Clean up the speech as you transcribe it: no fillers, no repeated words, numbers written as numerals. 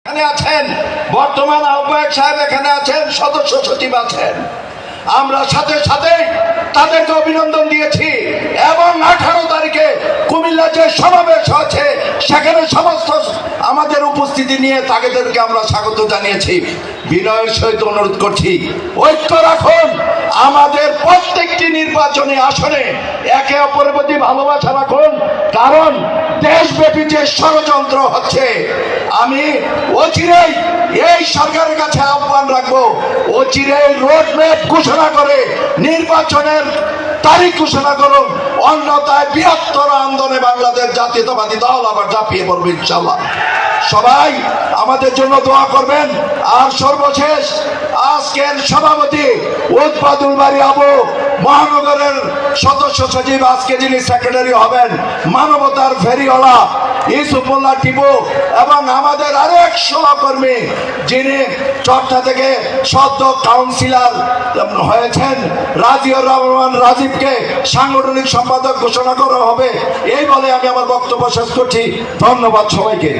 এখানে আছেন বর্তমান আহ্বায়ক সাহেব, এখানে আছেন সদস্য সচিব আছেন। আমরা সাথে সাথে তাদেরকে অভিনন্দন দিয়েছি এবং 18 তারিখে কুমিল্লা যে সমাবেশ হয়েছে সেখানে সমস্ত আমাদের উপস্থিতি নিয়ে তাদেরকে আমরা স্বাগত জানিয়েছি। বিনয়ের সহিত অনুরোধ করছি, ঐক্য রাখুন। আমাদের প্রত্যেকটি নির্বাচনী আসনে একে অপরের প্রতি ভালোবাসা রাখুন, কারণ দেশব্যাপী যে ষড়যন্ত্র হচ্ছে, আমি অচিরেই এই সরকারের কাছে আহ্বান রাখবো, অচিরেই রোডম্যাপ ঘোষণা করে নির্বাচনের তারিখ ঘোষণা করুন, অন্যথায় বৃহত্তর আন্দোলনে বাংলাদেশ জাতীয়তাবাদী দল আবার ঝাঁপিয়ে পড়বে ইনশাআল্লাহ। সবাই আমাদের জন্য দোয়া করবেন। আর সর্বশেষ আজকের সভাপতি উৎপাদুল বাড়ি আবু, মহানগরের সদস্য সচিব আজকে যিনি সেক্রেটারি হবেন, মানবতার ফেরিওয়ালা ইউসুফুল্লাহ টিপু, এবং আমাদের আরেক সহকর্মী যিনি চট্টা থেকে সদ্য কাউন্সিলর হয়েছেন রাজিউর রহমান রাজীবকে সাংগঠনিক সম্পাদক ঘোষণা করা হবে। এই বলে আমি আমার বক্তব্য শেষ করছি। ধন্যবাদ সবাইকে।